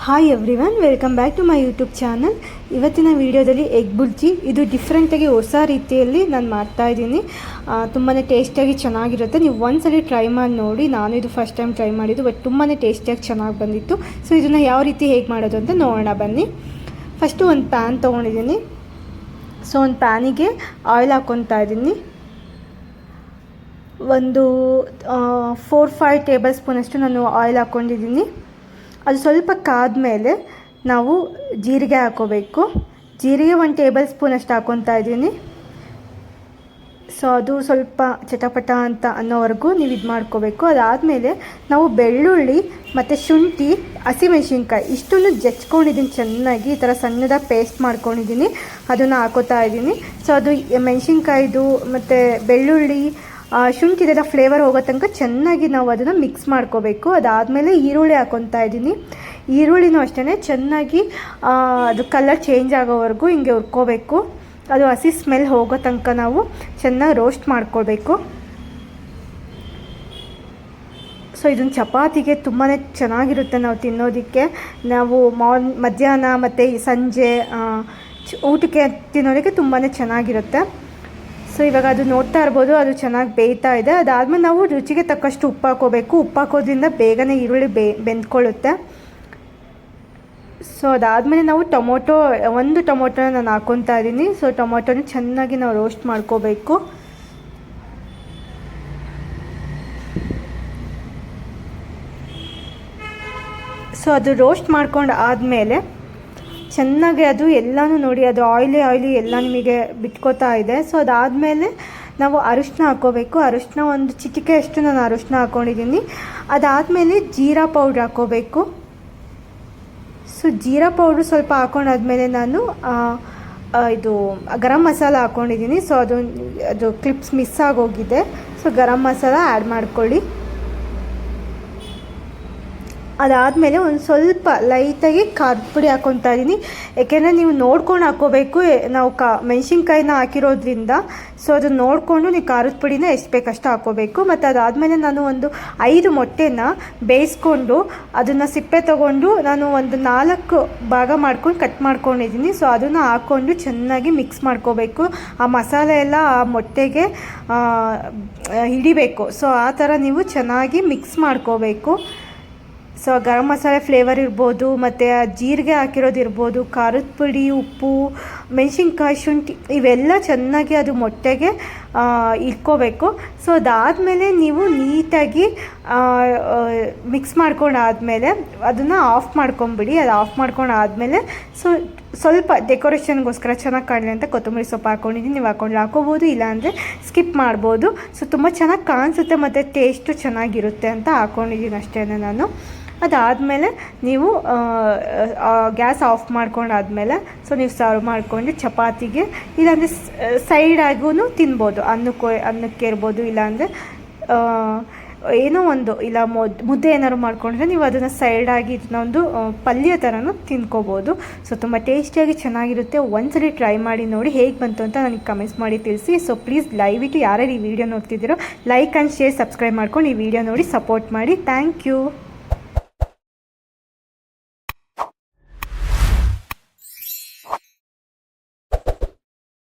Hi everyone, welcome back to my YouTube channel. ಇವತ್ತಿನ ವಿಡಿಯೋದಲ್ಲಿ egg bhurji, ಇದು ಡಿಫ್ರೆಂಟಾಗಿ ಹೊಸ ರೀತಿಯಲ್ಲಿ ನಾನು ಮಾಡ್ತಾಯಿದ್ದೀನಿ. ತುಂಬಾ ಟೇಸ್ಟಿಯಾಗಿ ಚೆನ್ನಾಗಿರುತ್ತೆ. ನೀವು ಒಂದ್ಸಲ ಟ್ರೈ ಮಾಡಿ ನೋಡಿ. ನಾನು ಇದು ಫಸ್ಟ್ ಟೈಮ್ ಟ್ರೈ ಮಾಡಿದ್ದು, ಬಟ್ ತುಂಬಾ ಟೇಸ್ಟಿಯಾಗಿ ಚೆನ್ನಾಗಿ ಬಂದಿತ್ತು. ಸೊ ಇದನ್ನು ಯಾವ ರೀತಿ ಹೇಗೆ ಮಾಡೋದು ಅಂತ ನೋಡೋಣ ಬನ್ನಿ. ಫಸ್ಟು ಒಂದು ಪ್ಯಾನ್ ತೊಗೊಂಡಿದ್ದೀನಿ. ಸೊ ಒಂದು ಪ್ಯಾನಿಗೆ ಆಯಿಲ್ ಹಾಕ್ಕೊತಾ ಇದ್ದೀನಿ. ಒಂದು 4-5 ಟೇಬಲ್ ಸ್ಪೂನಷ್ಟು ನಾನು ಆಯಿಲ್ ಹಾಕ್ಕೊಂಡಿದ್ದೀನಿ. ಅದು ಸ್ವಲ್ಪ ಕಾದ್ಮೇಲೆ ನಾವು ಜೀರಿಗೆ ಹಾಕ್ಕೋಬೇಕು. ಜೀರಿಗೆ 1 ಟೇಬಲ್ ಸ್ಪೂನಷ್ಟು ಹಾಕ್ಕೊತಾ ಇದ್ದೀನಿ. ಸೊ ಅದು ಸ್ವಲ್ಪ ಚಟಪಟ ಅಂತ ಅನ್ನೋವರೆಗೂ ನೀವು ಇದು ಮಾಡ್ಕೋಬೇಕು. ಅದಾದಮೇಲೆ ನಾವು ಬೆಳ್ಳುಳ್ಳಿ ಮತ್ತು ಶುಂಠಿ, ಹಸಿಮೆಣ್ಸಿನ್ಕಾಯಿ ಇಷ್ಟನ್ನು ಜಚ್ಕೊಂಡಿದ್ದೀನಿ ಚೆನ್ನಾಗಿ. ಈ ಥರ ಸಣ್ಣದಾಗಿ ಪೇಸ್ಟ್ ಮಾಡ್ಕೊಂಡಿದ್ದೀನಿ, ಅದನ್ನು ಹಾಕೋತಾ ಇದ್ದೀನಿ. ಸೊ ಅದು ಮೆಣಸಿನ್ಕಾಯಿದು ಮತ್ತು ಬೆಳ್ಳುಳ್ಳಿ ಶುಂಠಿದೆಲ್ಲ ಫ್ಲೇವರ್ ಹೋಗೋ ತನಕ ಚೆನ್ನಾಗಿ ನಾವು ಅದನ್ನು ಮಿಕ್ಸ್ ಮಾಡ್ಕೋಬೇಕು. ಅದಾದಮೇಲೆ ಈರುಳ್ಳಿ ಹಾಕ್ಕೊತಾ ಇದ್ದೀನಿ. ಈರುಳ್ಳಿನೂ ಅಷ್ಟೇ ಚೆನ್ನಾಗಿ ಅದು ಕಲರ್ ಚೇಂಜ್ ಆಗೋವರೆಗೂ ಹಿಂಗೆ ಹುರ್ಕೋಬೇಕು. ಅದು ಹಸಿ ಸ್ಮೆಲ್ ಹೋಗೋ ತನಕ ನಾವು ಚೆನ್ನಾಗಿ ರೋಸ್ಟ್ ಮಾಡ್ಕೊಳ್ಬೇಕು. ಸೊ ಇದನ್ನು ಚಪಾತಿಗೆ ತುಂಬಾ ಚೆನ್ನಾಗಿರುತ್ತೆ ನಾವು ತಿನ್ನೋದಕ್ಕೆ. ನಾವು ಮಧ್ಯಾಹ್ನ ಮತ್ತು ಸಂಜೆ ಊಟಕ್ಕೆ ತಿನ್ನೋದಕ್ಕೆ ತುಂಬಾ ಚೆನ್ನಾಗಿರುತ್ತೆ. ಸೊ ಇವಾಗ ಅದು ನೋಡ್ತಾ ಇರ್ಬೋದು, ಅದು ಚೆನ್ನಾಗಿ ಬೇಯ್ತಾ ಇದೆ. ಅದಾದಮೇಲೆ ನಾವು ರುಚಿಗೆ ತಕ್ಕಷ್ಟು ಉಪ್ಪು ಹಾಕೋಬೇಕು. ಉಪ್ಪು ಹಾಕೋದ್ರಿಂದ ಬೇಗನೆ ಈರುಳ್ಳಿ ಬೆಂದ್ಕೊಳ್ಳುತ್ತೆ. ಸೊ ಅದಾದಮೇಲೆ ನಾವು ಒಂದು ಟೊಮೊಟೊನ ನಾನು ಹಾಕ್ಕೊತಾ ಇದ್ದೀನಿ. ಸೊ ಟೊಮೊಟೊನ ಚೆನ್ನಾಗಿ ನಾವು ರೋಸ್ಟ್ ಮಾಡ್ಕೋಬೇಕು. ಸೊ ಅದು ರೋಸ್ಟ್ ಮಾಡ್ಕೊಂಡು ಆದಮೇಲೆ ಚೆನ್ನಾಗಿ ಅದು ಎಲ್ಲನೂ ನೋಡಿ, ಅದು ಆಯಿಲಿ ಎಲ್ಲ ನಿಮಗೆ ಬಿಟ್ಕೋತಾ ಇದೆ. ಸೊ ಅದಾದಮೇಲೆ ನಾವು ಅರಿಶಿನ ಹಾಕ್ಕೋಬೇಕು. ಅರಿಶಿನ ಒಂದು ಚಿಟಿಕೆಯಷ್ಟು ನಾನು ಅರಿಶಿನ ಹಾಕ್ಕೊಂಡಿದ್ದೀನಿ. ಅದಾದಮೇಲೆ ಜೀರಾ ಪೌಡ್ರ್ ಹಾಕ್ಕೋಬೇಕು. ಸೊ ಜೀರಾ ಪೌಡ್ರು ಸ್ವಲ್ಪ ಹಾಕ್ಕೊಂಡಾದ್ಮೇಲೆ ನಾನು ಇದು ಗರಂ ಮಸಾಲ ಹಾಕ್ಕೊಂಡಿದ್ದೀನಿ. ಸೊ ಅದು ಕ್ಲಿಪ್ಸ್ ಮಿಸ್ ಆಗೋಗಿದೆ. ಸೊ ಗರಂ ಮಸಾಲ ಆ್ಯಡ್ ಮಾಡ್ಕೊಳ್ಳಿ. ಅದಾದಮೇಲೆ ಒಂದು ಸ್ವಲ್ಪ ಲೈಟಾಗಿ ಖಾರದ ಪುಡಿ ಹಾಕ್ಕೊತಾ ಇದ್ದೀನಿ. ಯಾಕೆಂದರೆ ನೀವು ನೋಡ್ಕೊಂಡು ಹಾಕ್ಕೋಬೇಕು. ನಾವು ಮೆಣಸಿನ್ಕಾಯಿನ ಹಾಕಿರೋದ್ರಿಂದ ಸೊ ಅದನ್ನು ನೋಡಿಕೊಂಡು ನೀವು ಖಾರದ ಪುಡಿನ ಎಷ್ಟು ಬೇಕಷ್ಟು ಹಾಕ್ಕೋಬೇಕು. ಮತ್ತು ಅದಾದಮೇಲೆ ನಾನು ಒಂದು 5 ಮೊಟ್ಟೆನ ಬೇಯಿಸ್ಕೊಂಡು ಅದನ್ನು ಸಿಪ್ಪೆ ತೊಗೊಂಡು ನಾನು ಒಂದು 4 ಭಾಗ ಮಾಡ್ಕೊಂಡು ಕಟ್ ಮಾಡ್ಕೊಂಡಿದ್ದೀನಿ. ಸೊ ಅದನ್ನು ಹಾಕ್ಕೊಂಡು ಚೆನ್ನಾಗಿ ಮಿಕ್ಸ್ ಮಾಡ್ಕೋಬೇಕು. ಆ ಮಸಾಲೆ ಎಲ್ಲ ಆ ಮೊಟ್ಟೆಗೆ ಹಿಡಿಬೇಕು. ಸೊ ಆ ಥರ ನೀವು ಚೆನ್ನಾಗಿ ಮಿಕ್ಸ್ ಮಾಡ್ಕೋಬೇಕು. ಸೊ ಗರಂ ಮಸಾಲೆ ಫ್ಲೇವರ್ ಇರ್ಬೋದು, ಮತ್ತು ಜೀರಿಗೆ ಹಾಕಿರೋದು ಇರ್ಬೋದು, ಖಾರದ ಪುಡಿ, ಉಪ್ಪು, ಮೆಣಸಿನ್ಕಾಯಿ, ಶುಂಠಿ ಇವೆಲ್ಲ ಚೆನ್ನಾಗಿ ಅದು ಮೊಟ್ಟೆಗೆ ಇಟ್ಕೋಬೇಕು. ಸೊ ಅದಾದಮೇಲೆ ನೀವು ನೀಟಾಗಿ ಮಿಕ್ಸ್ ಮಾಡ್ಕೊಂಡಾದಮೇಲೆ ಅದನ್ನು ಆಫ್ ಮಾಡ್ಕೊಂಬಿಡಿ. ಅದು ಆಫ್ ಮಾಡ್ಕೊಂಡಾದಮೇಲೆ ಸ್ವಲ್ಪ ಡೆಕೋರೇಷನ್ಗೋಸ್ಕರ ಚೆನ್ನಾಗಿ ಕಾಣಲಿ ಅಂತ ಕೊತ್ತಂಬರಿ ಸೊಪ್ಪು ಹಾಕ್ಕೊಂಡಿದ್ದೀನಿ. ನೀವು ಹಾಕ್ಕೋಬೋದು, ಇಲ್ಲಾಂದರೆ ಸ್ಕಿಪ್ ಮಾಡ್ಬೋದು. ಸೊ ತುಂಬ ಚೆನ್ನಾಗಿ ಕಾಣಿಸುತ್ತೆ ಮತ್ತು ಟೇಸ್ಟು ಚೆನ್ನಾಗಿರುತ್ತೆ ಅಂತ ಹಾಕ್ಕೊಂಡಿದ್ದೀನಿ ಅಷ್ಟೇ ನಾನು. ಅದಾದಮೇಲೆ ನೀವು ಗ್ಯಾಸ್ ಆಫ್ ಮಾಡ್ಕೊಂಡಾದ್ಮೇಲೆ ಸೊ ನೀವು ಸರ್ವ್ ಮಾಡಿಕೊಂಡು ಚಪಾತಿಗೆ, ಇಲ್ಲಾಂದರೆ ಸೈಡಾಗೂ ತಿನ್ಬೋದು. ಅನ್ನಕ್ಕೆ ಇರ್ಬೋದು, ಇಲ್ಲಾಂದರೆ ಏನೋ ಒಂದು ಇಲ್ಲ ಮುದ್ದೆ ಏನಾದ್ರು ಮಾಡ್ಕೊಂಡ್ರೆ ನೀವು ಅದನ್ನು ಸೈಡಾಗಿ ಇದನ್ನೊಂದು ಪಲ್ಯ ಥರನೂ ತಿನ್ಕೋಬೋದು. ಸೊ ತುಂಬ ಟೇಸ್ಟಿಯಾಗಿ ಚೆನ್ನಾಗಿರುತ್ತೆ. ಒಂದ್ಸರಿ ಟ್ರೈ ಮಾಡಿ ನೋಡಿ, ಹೇಗೆ ಬಂತು ಅಂತ ನನಗೆ ಕಮೆಂಟ್ಸ್ ಮಾಡಿ ತಿಳಿಸಿ. ಸೊ ಪ್ಲೀಸ್ ದಯವಿಟ್ಟು ಯಾರ್ಯಾರು ಈ ವಿಡಿಯೋ ನೋಡ್ತಿದ್ದೀರೋ ಲೈಕ್ ಆ್ಯಂಡ್ ಶೇರ್, ಸಬ್ಸ್ಕ್ರೈಬ್ ಮಾಡ್ಕೊಂಡು ಈ ವಿಡಿಯೋ ನೋಡಿ ಸಪೋರ್ಟ್ ಮಾಡಿ. Thank you.